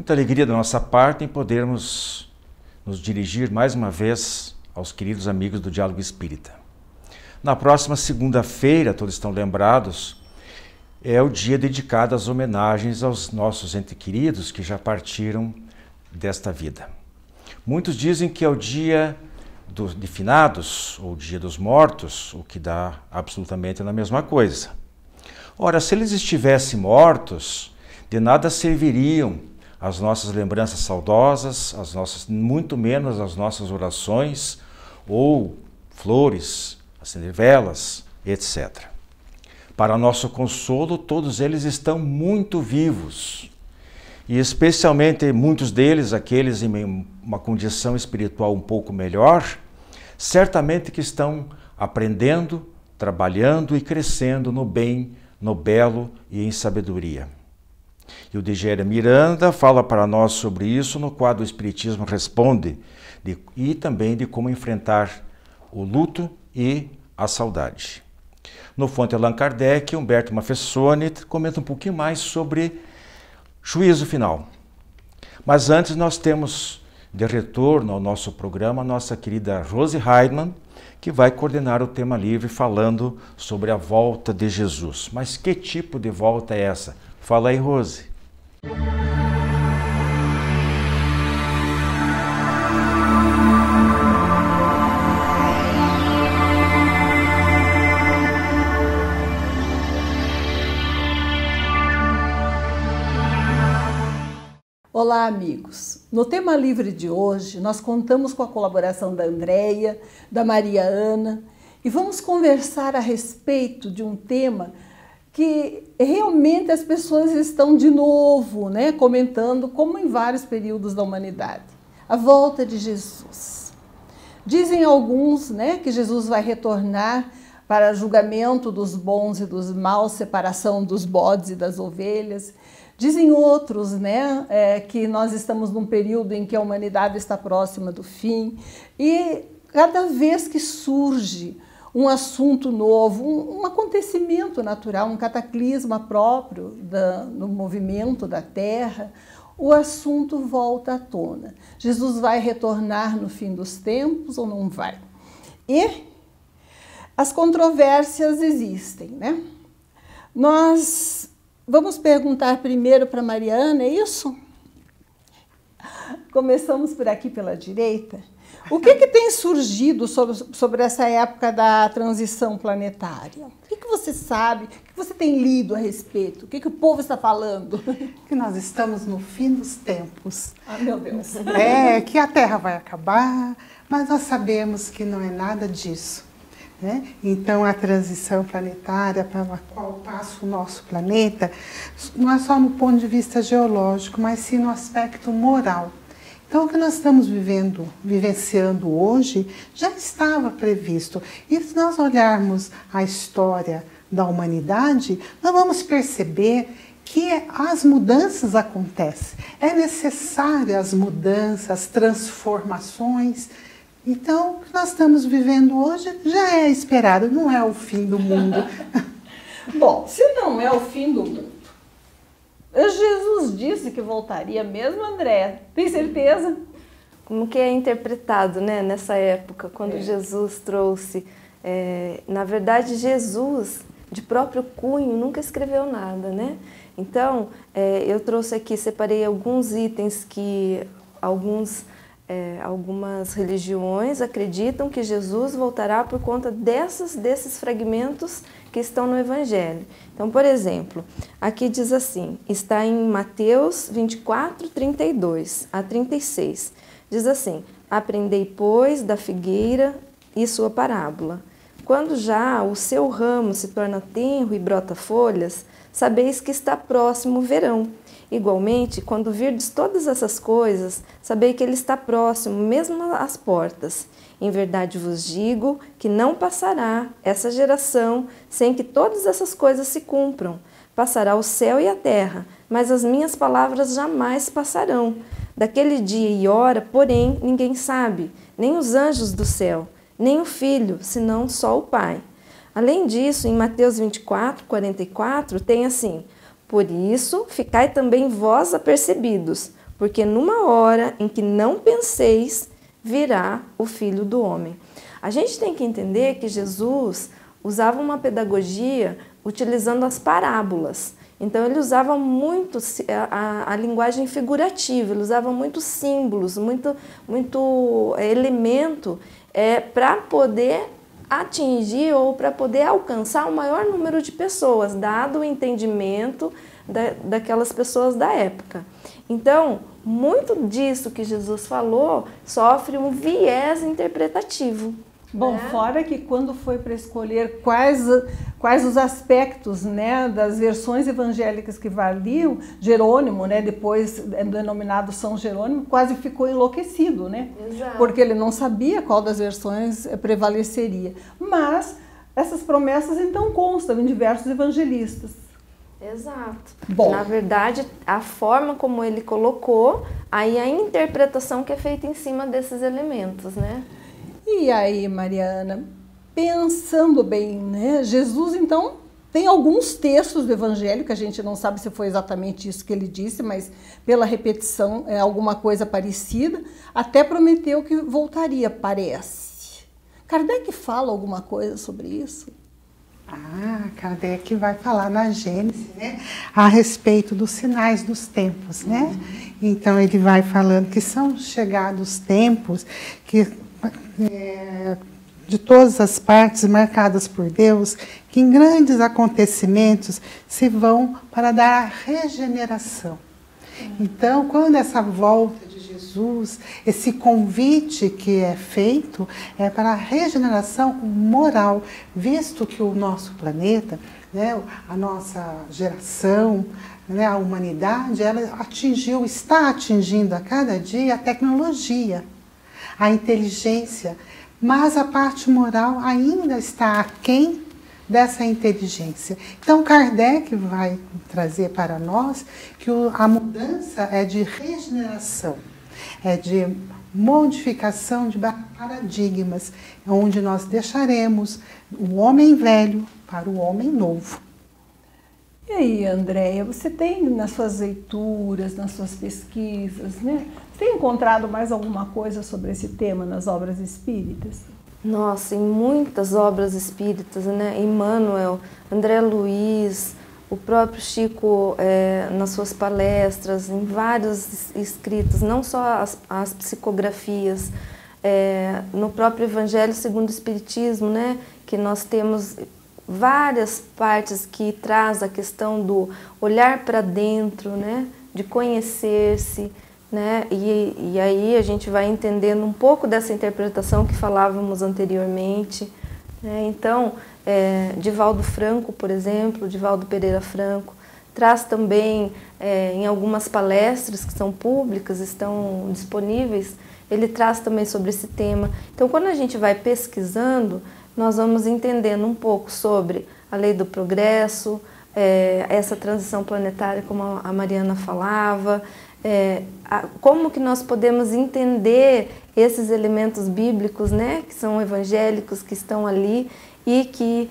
muita alegria da nossa parte em podermos nos dirigir mais uma vez aos queridos amigos do Diálogo Espírita. Na próxima segunda-feira, todos estão lembrados, é o dia dedicado às homenagens aos nossos entes queridos que já partiram desta vida. Muitos dizem que é o dia de finados, ou dia dos mortos, o que dá absolutamente na mesma coisa. Ora, se eles estivessem mortos, de nada serviriam as nossas lembranças saudosas, muito menos as nossas orações, ou flores, acender velas, etc. Para nosso consolo, todos eles estão muito vivos. E especialmente muitos deles, aqueles em uma condição espiritual um pouco melhor, certamente que estão aprendendo, trabalhando e crescendo no bem, no belo e em sabedoria. E o Digéria Miranda fala para nós sobre isso no quadro O Espiritismo Responde, e também de como enfrentar o luto e a saudade. No Fonte Allan Kardec, Humberto Mafessoni comenta um pouquinho mais sobre juízo final. Mas antes nós temos de retorno ao nosso programa a nossa querida Rose Heidman, que vai coordenar o tema livre falando sobre a volta de Jesus. Mas que tipo de volta é essa? Fala aí, Rose. Olá, amigos! No tema livre de hoje, nós contamos com a colaboração da Andréia, da Maria Ana, e vamos conversar a respeito de um tema que realmente as pessoas estão de novo, comentando, como em vários períodos da humanidade. A volta de Jesus. Dizem alguns, que Jesus vai retornar para julgamento dos bons e dos maus, separação dos bodes e das ovelhas. Dizem outros, que nós estamos num período em que a humanidade está próxima do fim, e cada vez que surge um assunto novo, um acontecimento natural, um cataclisma próprio no movimento da Terra, o assunto volta à tona. Jesus vai retornar no fim dos tempos ou não vai? E as controvérsias existem, Nós vamos perguntar primeiro para Mariana, é isso? Começamos por aqui pela direita. O que tem surgido sobre essa época da transição planetária? O que você sabe? O que você tem lido a respeito? O que o povo está falando? Que nós estamos no fim dos tempos. Ah, meu Deus! Que a Terra vai acabar, mas nós sabemos que não é nada disso. Então, a transição planetária pela qual passa o nosso planeta, não é só no ponto de vista geológico, mas sim no aspecto moral. Então, o que nós estamos vivenciando hoje, já estava previsto. E se nós olharmos a história da humanidade, nós vamos perceber que as mudanças acontecem. É necessário as mudanças, as transformações. Então, o que nós estamos vivendo hoje já é esperado, não é o fim do mundo. Bom, se não é o fim do mundo, Jesus disse que voltaria mesmo, André? Tem certeza? Como que é interpretado, nessa época, quando Jesus trouxe... na verdade, Jesus, de próprio cunho, nunca escreveu nada, Então, eu trouxe aqui, separei alguns itens que algumas religiões acreditam que Jesus voltará por conta desses fragmentos que estão no Evangelho. Então, por exemplo, aqui diz assim, está em Mateus 24, 32 a 36. Diz assim, aprendei, pois, da figueira e sua parábola. Quando já o seu ramo se torna tenro e brota folhas, sabeis que está próximo o verão. Igualmente, quando virdes todas essas coisas, sabei que ele está próximo, mesmo às portas. Em verdade vos digo que não passará essa geração sem que todas essas coisas se cumpram. Passará o céu e a terra, mas as minhas palavras jamais passarão. Daquele dia e hora, porém, ninguém sabe, nem os anjos do céu, nem o Filho, senão só o Pai. Além disso, em Mateus 24, 44, tem assim... Por isso, ficai também vós apercebidos, porque numa hora em que não penseis, virá o Filho do Homem. A gente tem que entender que Jesus usava uma pedagogia utilizando as parábolas. Então ele usava muito a linguagem figurativa, ele usava muitos símbolos, muito elemento para poder atingir ou para poder alcançar o maior número de pessoas, dado o entendimento daquelas pessoas da época. Então, muito disso que Jesus falou sofre um viés interpretativo. Bom, fora que quando foi para escolher quais os aspectos, né, das versões evangélicas que valiam, Jerônimo, né, depois denominado São Jerônimo, quase ficou enlouquecido, né? Exato. Porque ele não sabia qual das versões prevaleceria. Mas essas promessas então constam em diversos evangelistas. Exato. Bom. Na verdade, a forma como ele colocou, aí a interpretação que é feita em cima desses elementos, né? E aí, Mariana, pensando bem, né? Jesus, então, tem alguns textos do Evangelho, que a gente não sabe se foi exatamente isso que ele disse, mas pela repetição é alguma coisa parecida, até prometeu que voltaria, parece. Kardec fala alguma coisa sobre isso? Kardec vai falar na Gênesis, né, a respeito dos sinais dos tempos, né? Então ele vai falando que são chegados tempos que de todas as partes marcadas por Deus, que em grandes acontecimentos se vão para dar a regeneração. Então, quando essa volta de Jesus, esse convite que é feito é para a regeneração moral, visto que o nosso planeta, né, a nossa geração, né, a humanidade, ela está atingindo a cada dia a tecnologia, a inteligência, mas a parte moral ainda está aquém dessa inteligência. Então, Kardec vai trazer para nós que a mudança é de regeneração, é de modificação de paradigmas, onde nós deixaremos o homem velho para o homem novo. E aí, Andréia, você tem nas suas leituras, nas suas pesquisas, né? Você tem encontrado mais alguma coisa sobre esse tema nas obras espíritas? Nossa, em muitas obras espíritas, né? Emmanuel, André Luiz, o próprio Chico, nas suas palestras, em vários escritos, não só as psicografias, no próprio Evangelho segundo o Espiritismo, né? Que nós temos várias partes que traz a questão do olhar para dentro, né? De conhecer-se, né? E aí a gente vai entendendo um pouco dessa interpretação que falávamos anteriormente, né? Então, Divaldo Franco, por exemplo, Divaldo Pereira Franco, traz também em algumas palestras que são públicas, estão disponíveis, ele traz também sobre esse tema. Então, quando a gente vai pesquisando, nós vamos entendendo um pouco sobre a lei do progresso, essa transição planetária, como a Mariana falava, como que nós podemos entender esses elementos bíblicos, né, que são evangélicos, que estão ali e que,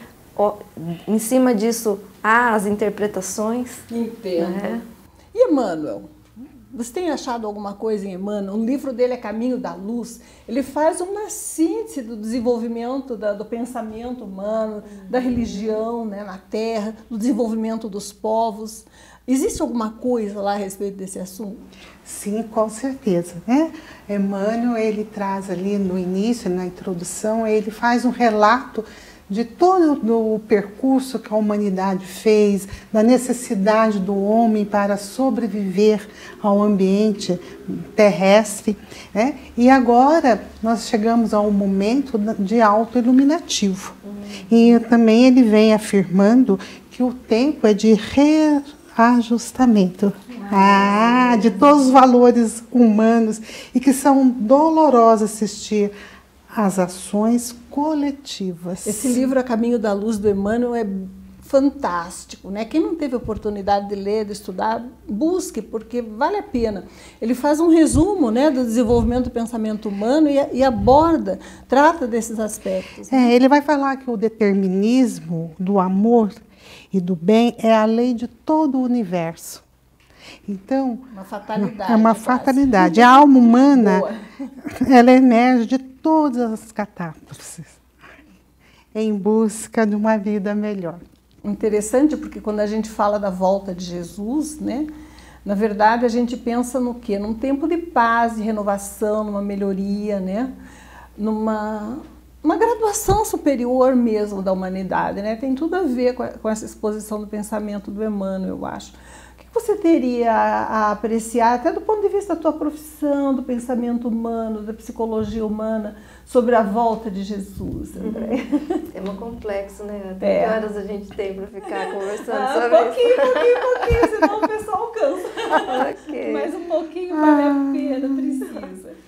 em cima disso, há as interpretações. Entendo. Né? E Emmanuel? Você tem achado alguma coisa em Emmanuel? O livro dele é Caminho da Luz. Ele faz uma síntese do desenvolvimento do pensamento humano, da religião, né, na Terra, do desenvolvimento dos povos. Existe alguma coisa lá a respeito desse assunto? Sim, com certeza, né? Emmanuel, ele traz ali no início, na introdução, ele faz um relato de todo o percurso que a humanidade fez, da necessidade do homem para sobreviver ao ambiente terrestre, né? E agora nós chegamos a um momento de autoiluminativo. E também ele vem afirmando que o tempo é de reajustamento de todos os valores humanos e que são dolorosos assistir às ações coletivas. Esse livro, A Caminho da Luz, do Emmanuel, é fantástico, né? Quem não teve oportunidade de ler, de estudar, busque, porque vale a pena. Ele faz um resumo, né, do desenvolvimento do pensamento humano e aborda, trata desses aspectos. Ele vai falar que o determinismo do amor e do bem é a lei de todo o universo. Então, uma fatalidade. É uma fatalidade. A alma humana, ela emerge de todas as catástrofes em busca de uma vida melhor. Interessante, porque quando a gente fala da volta de Jesus, né, na verdade a gente pensa no quê? Num tempo de paz, de renovação, numa melhoria, né, numa graduação superior mesmo da humanidade, né? Tem tudo a ver com essa exposição do pensamento do Emmanuel, eu acho. O que você teria a apreciar, até do ponto de vista da tua profissão, do pensamento humano, da psicologia humana, sobre a volta de Jesus, André? Tema complexo, né? Até que horas a gente tem para ficar conversando sobre pouquinho, senão o pessoal cansa. Okay. Mas um pouquinho vale a pena, precisa.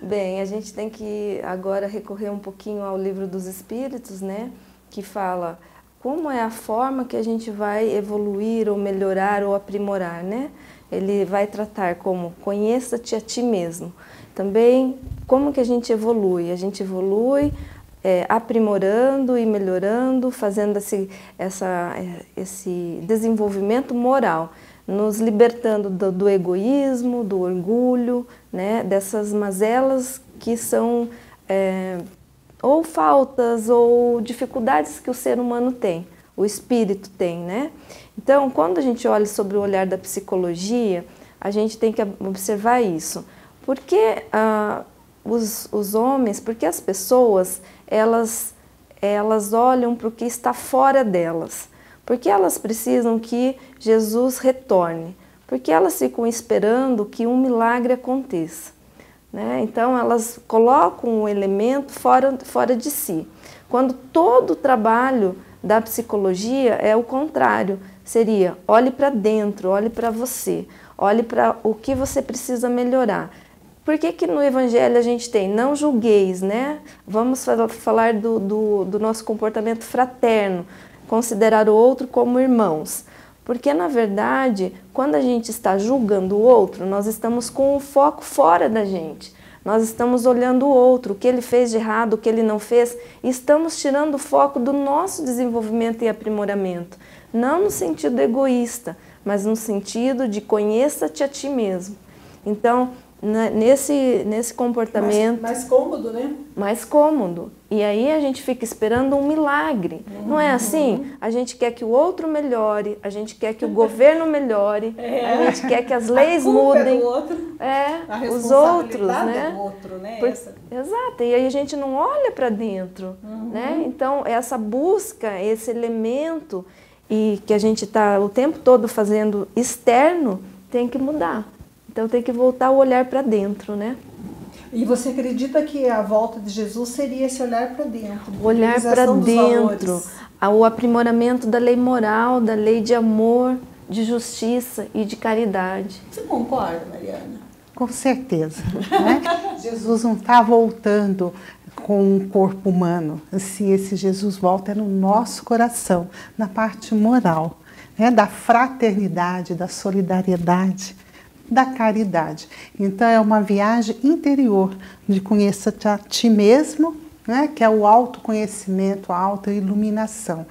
Bem, a gente tem que agora recorrer um pouquinho ao Livro dos Espíritos, né? Que fala como é a forma que a gente vai evoluir ou melhorar ou aprimorar, né? Ele vai tratar como conheça-te a ti mesmo. Também como que a gente evolui? A gente evolui aprimorando e melhorando, fazendo esse desenvolvimento moral, nos libertando do egoísmo, do orgulho, né, dessas mazelas que são ou faltas ou dificuldades que o ser humano tem, o espírito tem, né? Então, quando a gente olha sobre o olhar da psicologia, a gente tem que observar isso. Por que os homens, por que as pessoas, elas olham para o que está fora delas? Porque elas precisam que Jesus retorne, porque elas ficam esperando que um milagre aconteça, né? Então elas colocam um elemento fora de si. Quando todo o trabalho da psicologia é o contrário, seria olhe para dentro, olhe para você, olhe para o que você precisa melhorar. Por que no Evangelho a gente tem não julgueis, né? Vamos falar do nosso comportamento fraterno, considerar o outro como irmãos. Porque, na verdade, quando a gente está julgando o outro, nós estamos com o foco fora da gente. Nós estamos olhando o outro, o que ele fez de errado, o que ele não fez, e estamos tirando o foco do nosso desenvolvimento e aprimoramento. Não no sentido egoísta, mas no sentido de conheça-te a ti mesmo. Então, nesse comportamento... Mais cômodo, né? Mais cômodo. E aí a gente fica esperando um milagre. Não é assim? A gente quer que o outro melhore, a gente quer que o governo melhore, a gente quer que as leis mudem. É do outro. Os outros, né? Do outro, né? Exato. E aí a gente não olha para dentro, né? Então, essa busca, esse elemento e que a gente está o tempo todo fazendo externo, tem que mudar. Então tem que voltar o olhar para dentro, né? E você acredita que a volta de Jesus seria esse olhar para dentro? Olhar para dentro, o aprimoramento da lei moral, da lei de amor, de justiça e de caridade. Você concorda, Mariana? Com certeza. Né? Jesus não está voltando com um corpo humano. Se esse Jesus volta é no nosso coração, na parte moral, né? Da fraternidade, da solidariedade, da caridade. Então é uma viagem interior de conhecer-te a ti mesmo, né? Que é o autoconhecimento, a autoiluminação.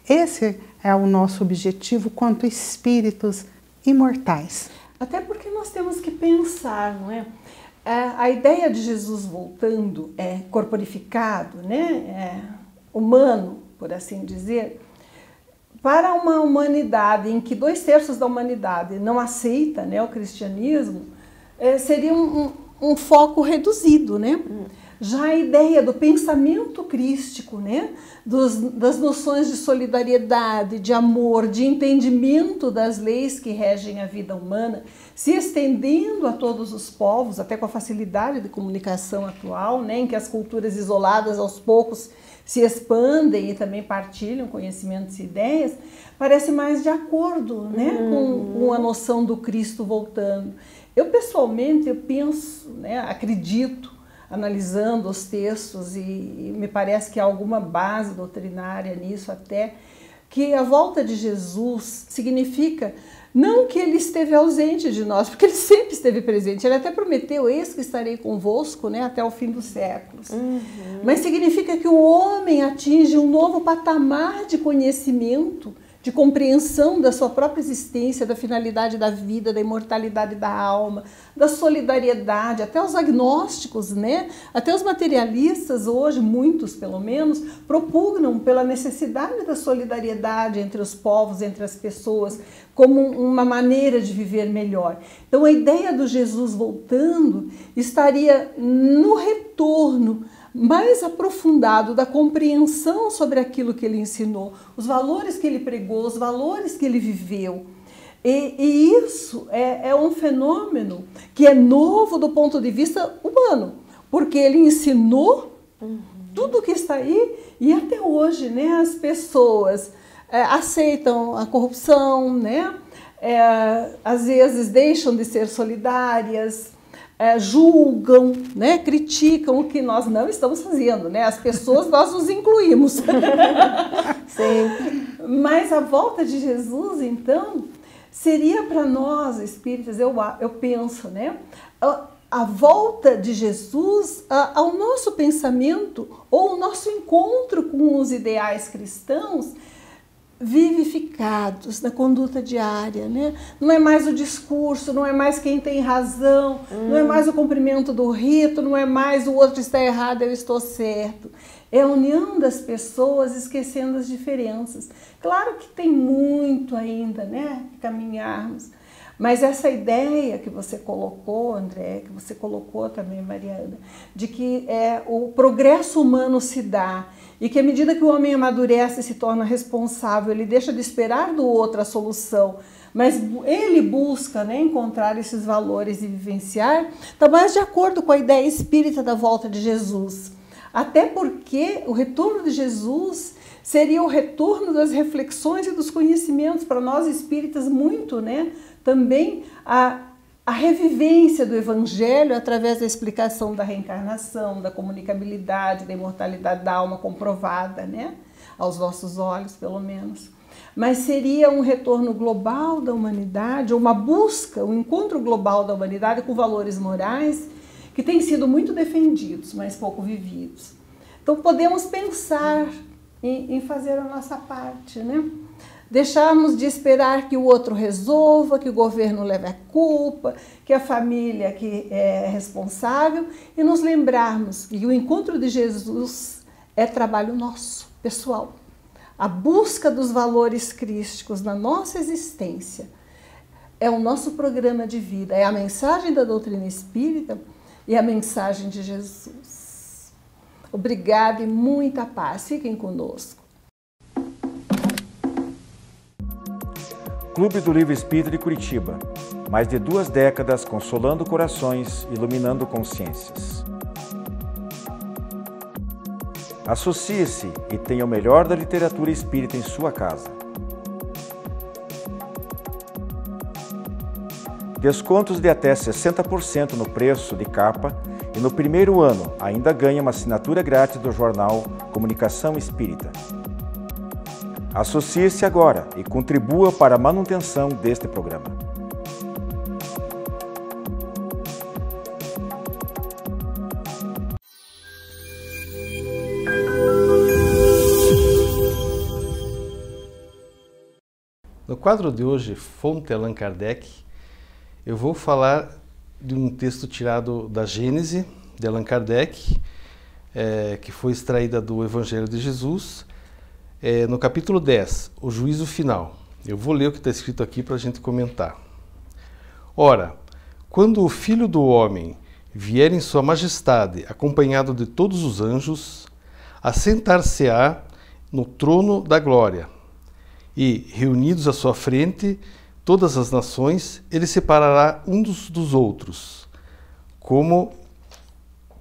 Esse é o nosso objetivo quanto espíritos imortais. Até porque nós temos que pensar, não é? A ideia de Jesus voltando, corporificado, né? Humano, por assim dizer, para uma humanidade em que 2/3 da humanidade não aceita, né, o cristianismo, seria um foco reduzido, né? Já a ideia do pensamento crístico, né, das noções de solidariedade, de amor, de entendimento das leis que regem a vida humana, se estendendo a todos os povos, até com a facilidade de comunicação atual, né, em que as culturas isoladas aos poucos se expandem e também partilham conhecimentos e ideias, parece mais de acordo, né, com a noção do Cristo voltando. Eu, pessoalmente, eu penso, né, acredito, analisando os textos, e me parece que há alguma base doutrinária nisso até, que a volta de Jesus significa não que ele esteve ausente de nós, porque ele sempre esteve presente. Ele até prometeu, eis que estarei convosco, né, até o fim dos séculos. Mas significa que o homem atinge um novo patamar de conhecimento de compreensão da sua própria existência, da finalidade da vida, da imortalidade da alma, da solidariedade, até os agnósticos, né? Até os materialistas hoje, muitos pelo menos, propugnam pela necessidade da solidariedade entre os povos, entre as pessoas, como uma maneira de viver melhor. Então a ideia do Jesus voltando estaria no retorno mais aprofundado da compreensão sobre aquilo que ele ensinou, os valores que ele pregou, os valores que ele viveu. E isso é um fenômeno que é novo do ponto de vista humano, porque ele ensinou tudo que está aí e até hoje, né, as pessoas aceitam a corrupção, né, às vezes deixam de ser solidárias, julgam, né, criticam o que nós não estamos fazendo, né? As pessoas, nós nos incluímos. Sim. Mas a volta de Jesus, então, seria para nós espíritas, eu penso, né, a volta de Jesus ao nosso pensamento ou o nosso encontro com os ideais cristãos vivificados na conduta diária, né? Não é mais o discurso, não é mais quem tem razão, não é mais o cumprimento do rito, não é mais o outro está errado, eu estou certo. É a união das pessoas esquecendo as diferenças. Claro que tem muito ainda, né, que caminharmos, mas essa ideia que você colocou, André, que você colocou também, Mariana, de que o progresso humano se dá e que à medida que o homem amadurece e se torna responsável, ele deixa de esperar do outro a solução, mas ele busca, né, encontrar esses valores e vivenciar, está mais de acordo com a ideia espírita da volta de Jesus. Até porque o retorno de Jesus seria o retorno das reflexões e dos conhecimentos, para nós espíritas muito, né, também a revivência do Evangelho através da explicação da reencarnação, da comunicabilidade, da imortalidade da alma comprovada, né? Aos nossos olhos, pelo menos. Mas seria um retorno global da humanidade, uma busca, um encontro global da humanidade com valores morais que têm sido muito defendidos, mas pouco vividos. Então podemos pensar em fazer a nossa parte, né? Deixarmos de esperar que o outro resolva, que o governo leve a culpa, que a família que é responsável e nos lembrarmos que o encontro de Jesus é trabalho nosso, pessoal. A busca dos valores crísticos na nossa existência é o nosso programa de vida, é a mensagem da doutrina espírita e a mensagem de Jesus. Obrigada e muita paz. Fiquem conosco. Clube do Livro Espírita de Curitiba. Mais de 2 décadas consolando corações, iluminando consciências. Associe-se e tenha o melhor da literatura espírita em sua casa. Descontos de até 60% no preço de capa e no primeiro ano ainda ganha uma assinatura grátis do jornal Comunicação Espírita. Associe-se agora e contribua para a manutenção deste programa. No quadro de hoje, Fonte Allan Kardec, eu vou falar de um texto tirado da Gênese de Allan Kardec, que foi extraída do Evangelho de Jesus, no capítulo 10, o juízo final. Eu vou ler o que está escrito aqui para a gente comentar. Ora, quando o Filho do Homem vier em sua majestade, acompanhado de todos os anjos, assentar-se-á no trono da glória, e, reunidos à sua frente, todas as nações, ele separará uns dos outros, como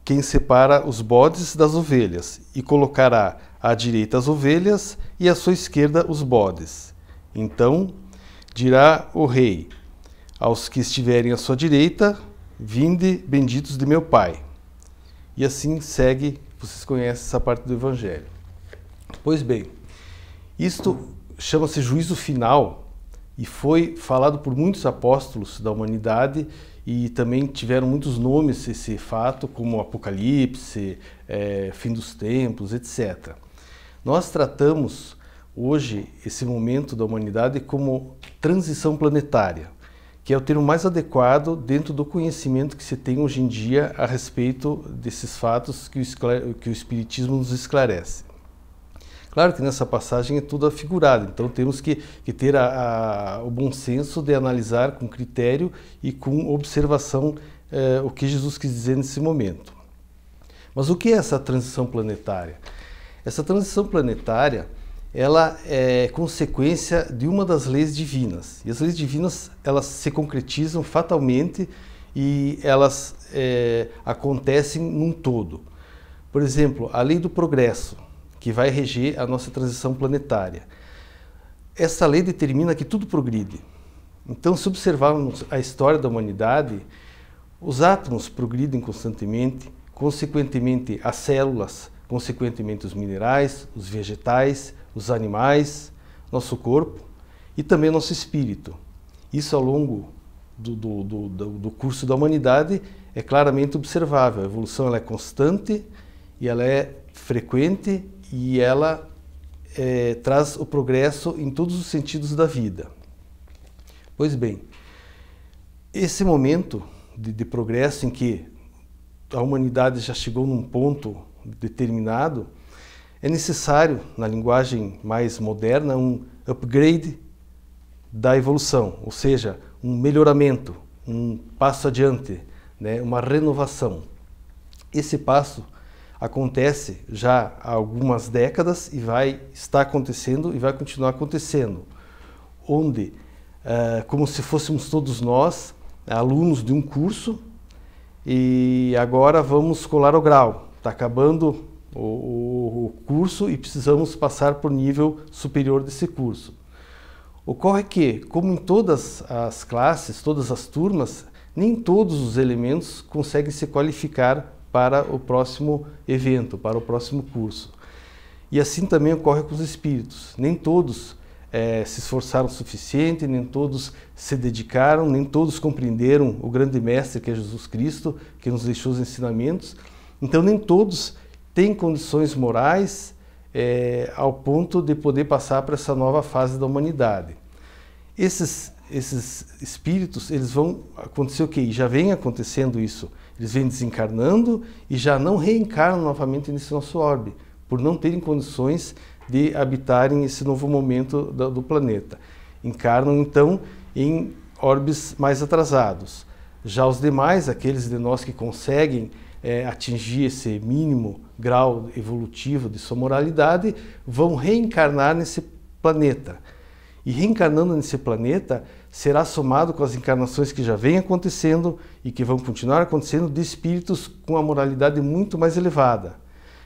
quem separa os bodes das ovelhas, e colocará à direita as ovelhas e à sua esquerda os bodes. Então dirá o rei aos que estiverem à sua direita: vinde, benditos de meu Pai. E assim segue, vocês conhecem essa parte do Evangelho. Pois bem, isto chama-se juízo final e foi falado por muitos apóstolos da humanidade e também tiveram muitos nomes esse fato, como Apocalipse, fim dos tempos, etc. Nós tratamos hoje esse momento da humanidade como transição planetária, que é o termo mais adequado dentro do conhecimento que se tem hoje em dia a respeito desses fatos que o Espiritismo nos esclarece. Claro que nessa passagem é tudo afigurado, então temos que ter o bom senso de analisar com critério e com observação o que Jesus quis dizer nesse momento. Mas o que é essa transição planetária? Essa transição planetária, ela é consequência de uma das leis divinas. E as leis divinas, elas se concretizam fatalmente e elas acontecem num todo. Por exemplo, a lei do progresso, que vai reger a nossa transição planetária. Essa lei determina que tudo progride. Então, se observarmos a história da humanidade, os átomos progridem constantemente, consequentemente as células, consequentemente os minerais, os vegetais, os animais, nosso corpo e também nosso espírito. Isso ao longo do curso da humanidade é claramente observável. A evolução ela é constante e ela é frequente e ela traz o progresso em todos os sentidos da vida. Pois bem, esse momento de progresso em que a humanidade já chegou num ponto determinado, é necessário, na linguagem mais moderna, um upgrade da evolução, ou seja, um melhoramento, um passo adiante, né, uma renovação. Esse passo acontece já há algumas décadas e vai estar acontecendo e vai continuar acontecendo, onde, como se fôssemos todos nós, alunos de um curso, e agora vamos colar o grau. Está acabando o curso e precisamos passar para o nível superior desse curso. Ocorre que, como em todas as classes, todas as turmas, nem todos os elementos conseguem se qualificar para o próximo evento, para o próximo curso. E assim também ocorre com os espíritos. Nem todos se esforçaram o suficiente, nem todos se dedicaram, nem todos compreenderam o grande mestre que é Jesus Cristo, que nos deixou os ensinamentos. Então nem todos têm condições morais ao ponto de poder passar para essa nova fase da humanidade. Esses espíritos, eles vão acontecer o quê? E já vem acontecendo isso. Eles vêm desencarnando e já não reencarnam novamente nesse nosso orbe, por não terem condições de habitarem esse novo momento do planeta. Encarnam, então, em orbes mais atrasados. Já os demais, aqueles de nós que conseguem atingir esse mínimo grau evolutivo de sua moralidade, vão reencarnar nesse planeta. E reencarnando nesse planeta, será somado com as encarnações que já vêm acontecendo e que vão continuar acontecendo de espíritos com a moralidade muito mais elevada,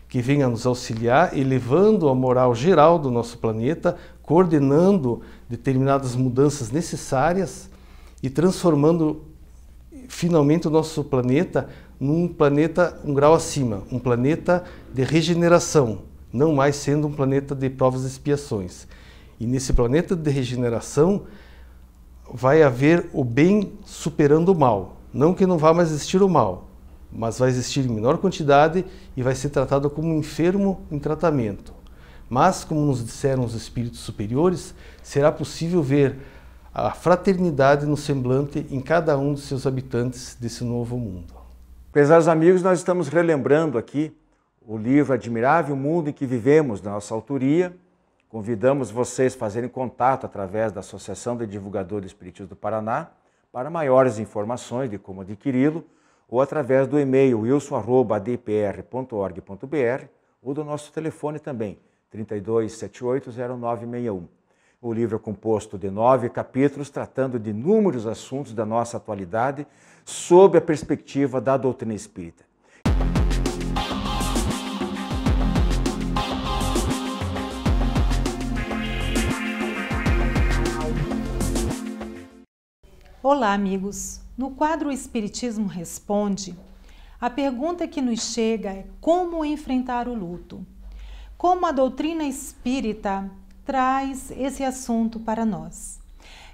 que venham nos auxiliar, elevando a moral geral do nosso planeta, coordenando determinadas mudanças necessárias e transformando finalmente o nosso planeta num planeta um grau acima, um planeta de regeneração, não mais sendo um planeta de provas e expiações. E nesse planeta de regeneração vai haver o bem superando o mal. Não que não vá mais existir o mal, mas vai existir em menor quantidade e vai ser tratado como um enfermo em tratamento. Mas, como nos disseram os espíritos superiores, será possível ver a fraternidade no semblante em cada um dos seus habitantes desse novo mundo. Prezados amigos, nós estamos relembrando aqui o livro Admirável Mundo em que Vivemos, da nossa autoria. Convidamos vocês a fazerem contato através da Associação de Divulgadores Espíritas do Paraná para maiores informações de como adquiri-lo ou através do e-mail wilson@adpr.org.br ou do nosso telefone também, 32780961. O livro é composto de 9 capítulos tratando de inúmeros assuntos da nossa atualidade sob a perspectiva da doutrina espírita. Olá, amigos! No quadro O Espiritismo Responde, a pergunta que nos chega é como enfrentar o luto. Como a doutrina espírita traz esse assunto para nós.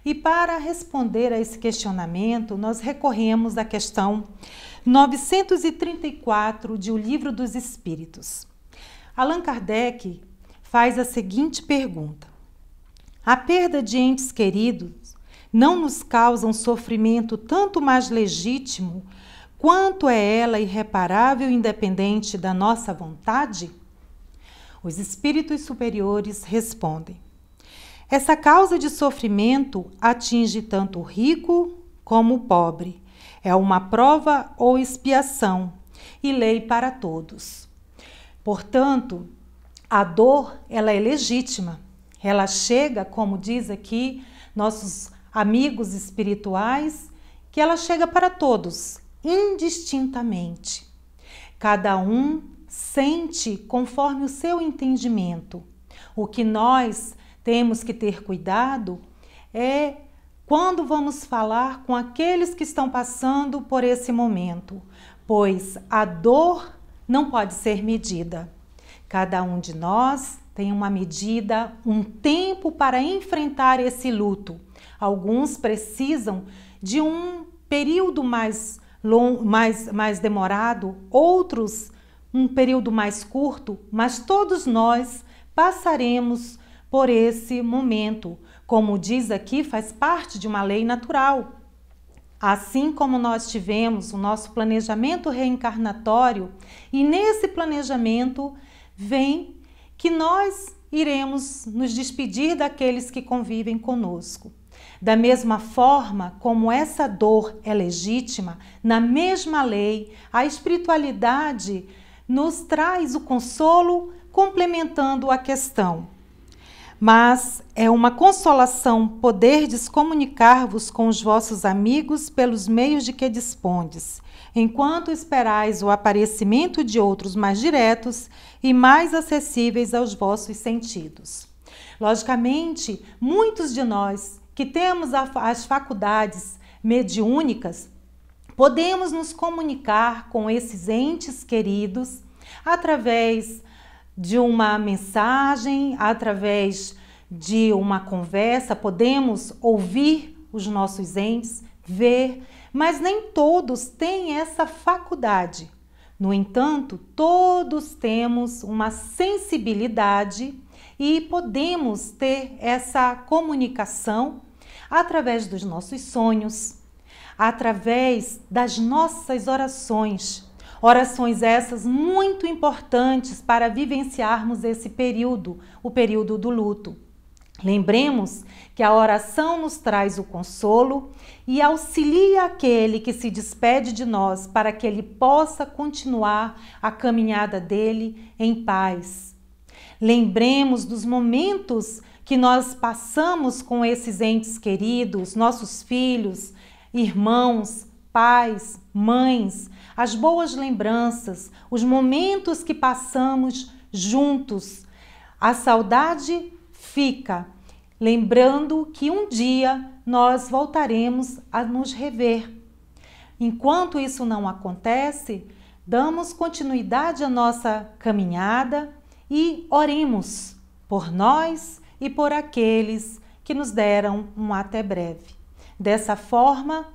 E para responder a esse questionamento, nós recorremos à questão 934 de O Livro dos Espíritos. Allan Kardec faz a seguinte pergunta: a perda de entes queridos não nos causa um sofrimento tanto mais legítimo quanto é ela irreparável e independente da nossa vontade? Os espíritos superiores respondem: essa causa de sofrimento atinge tanto o rico como o pobre. É uma prova ou expiação e lei para todos. Portanto, a dor, ela é legítima. Ela chega, como diz aqui nossos amigos espirituais, que ela chega para todos, indistintamente. Cada um sente conforme o seu entendimento. O que nós temos que ter cuidado é quando vamos falar com aqueles que estão passando por esse momento, pois a dor não pode ser medida. Cada um de nós tem uma medida, um tempo para enfrentar esse luto. Alguns precisam de um período mais longo, mais demorado, outros um período mais curto, mas todos nós passaremos por esse momento. Como diz aqui, faz parte de uma lei natural. Assim como nós tivemos o nosso planejamento reencarnatório, e nesse planejamento vem que nós iremos nos despedir daqueles que convivem conosco. Da mesma forma como essa dor é legítima, na mesma lei, a espiritualidade nos traz o consolo, complementando a questão. Mas é uma consolação poderdes comunicar-vos com os vossos amigos pelos meios de que dispondes, enquanto esperais o aparecimento de outros mais diretos e mais acessíveis aos vossos sentidos. Logicamente, muitos de nós que temos as faculdades mediúnicas, podemos nos comunicar com esses entes queridos através de uma mensagem, através de uma conversa, podemos ouvir os nossos entes, ver, mas nem todos têm essa faculdade. No entanto, todos temos uma sensibilidade e podemos ter essa comunicação através dos nossos sonhos, através das nossas orações. Orações essas muito importantes para vivenciarmos esse período, o período do luto. Lembremos que a oração nos traz o consolo e auxilia aquele que se despede de nós para que ele possa continuar a caminhada dele em paz. Lembremos dos momentos que nós passamos com esses entes queridos, nossos filhos, irmãos, pais, mães, as boas lembranças, os momentos que passamos juntos. A saudade fica, lembrando que um dia nós voltaremos a nos rever. Enquanto isso não acontece, damos continuidade à nossa caminhada e oremos por nós e por aqueles que nos deram um até breve. Dessa forma,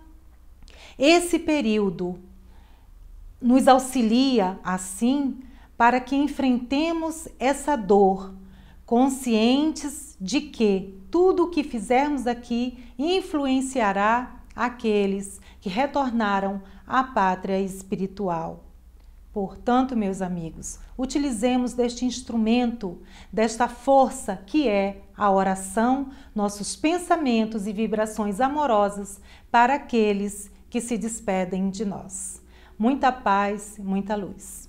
esse período nos auxilia, assim, para que enfrentemos essa dor, conscientes de que tudo o que fizermos aqui influenciará aqueles que retornaram à pátria espiritual. Portanto, meus amigos, utilizemos deste instrumento, desta força que é a oração, nossos pensamentos e vibrações amorosas para aqueles que se despedem de nós. Muita paz e muita luz.